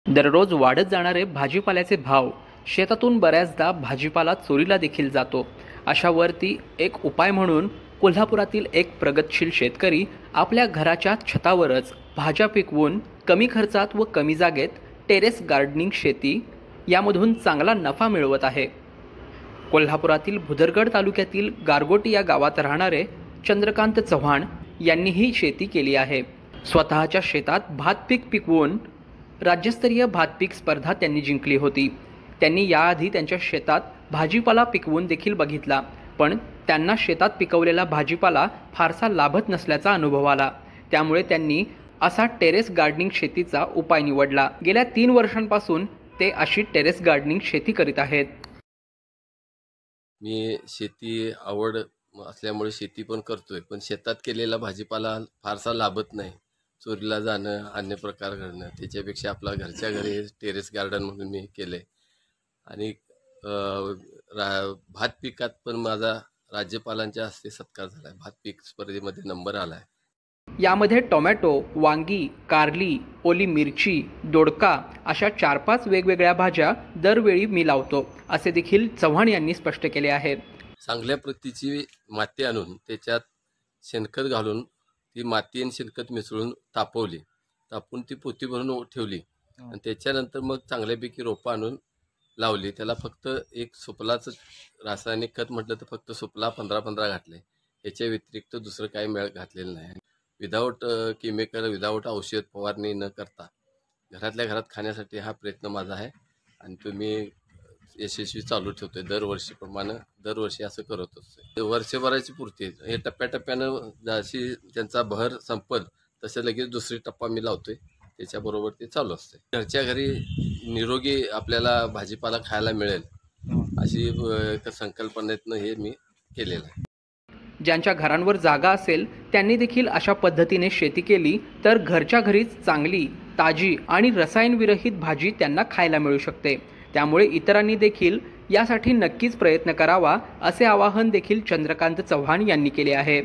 दररोज वाढत जाणारे भाजीपाल्याचे भाव, शेतातून बऱ्याचदा भाजीपाला चोरीला देखील जातो. अशावरती एक उपाय म्हणून कोल्हापुरातील एक प्रगतशील शेतकरी आपल्या घराच्या छतावरच भाज्या पिकवून कमी खर्चात व कमी जागेत टेरेस गार्डनिंग शेती यामधून चांगला नफा मिळवत आहे. कोल्हापुरातील भुदरगड तालुक्यातील गारगोटी या गावात राहणारे चंद्रकांत चव्हाण यांनी ही शेती केली आहे. स्वतःच्या शेतात भात पीक पिकवून राज्यस्तरीय भात पीक स्पर्धा त्यांनी जिंकली होती. त्यांनी याआधी त्यांच्या शेतात भाजीपाला पिकवून देखील बघितला, पण त्यांना शेतात पिकवलेला भाजीपाला फारसा लाभत नसल्याचा अनुभव आला. त्यामुळे त्यांनी असा टेरेस गार्डनिंग शेतीचा उपाय निवडला. गेल्या 3 वर्षांपासून ते अशी टेरेस गार्डनिंग शेती करीत आहेत. मी शेती आवड असल्यामुळे शेती पण करतोय, पण शेतात केलेला भाजीपाला फारसा लाभत नाही. चोरीला जाणं, अन्य प्रकार घडणं, त्याच्यापेक्षा आपला घरच्या घरी टेरेस गार्डन म्हणून मी केले. आणि भात पिकात पण माझा राज्यपालांच्या हस्ते सत्कार झाला आहे. भात पीक स्पर्धेमध्ये नंबर आला आहे. यामध्ये टोमॅटो, वांगी, कारली, ओली मिरची, दोडका अशा 4-5 वेगवेगळ्या भाज्या दरवेळी मी लावतो, असे देखील चव्हाण यांनी स्पष्ट केले आहे. चांगल्या प्रतीची माती आणून त्याच्यात शेणखत घालून ती माती आणि शेणखत मिसळून तापून ती पोती भरून ठेवली आणि त्याच्यानंतर मग चांगल्यापैकी रोपं आणून लावली. त्याला फक्त एक सुपलाचं रासायनिक खत म्हटलं तर फक्त सुपला 15-15 घातले. याच्या व्यतिरिक्त दुसरं काही घातलेलं नाही. विदाऊट केमिकल, विदाऊट औषध फवारणी न करता घरातल्या घरात खाण्यासाठी हा प्रयत्न माझा आहे आणि तो मी यशस्वी चालू ठेवतोय. दरवर्षी असं करत असतो. वर्षभराची पूर्ती हे टप्प्याटप्प्यानं जशी त्यांचा भर संपल तसे लगेच दुसरी टप्पा मी लावतोय. त्याच्याबरोबर ते चालू असते. घरच्या घरी निरोगी आपल्याला भाजीपाला खायला मिळेल अशी संकल्पनेतनं हे मी केलेलं आहे. ज्यांच्या घरांवर जागा असेल त्यांनी देखील अशा पद्धतीने शेती केली तर घरच्या घरीच चांगली, ताजी आणि रसायनविरहित भाजी त्यांना खायला मिळू शकते. त्यामुळे इतरांनी देखील यासाठी नक्कीच प्रयत्न करावा, असे आवाहन देखील चंद्रकांत चव्हाण यांनी केले आहे.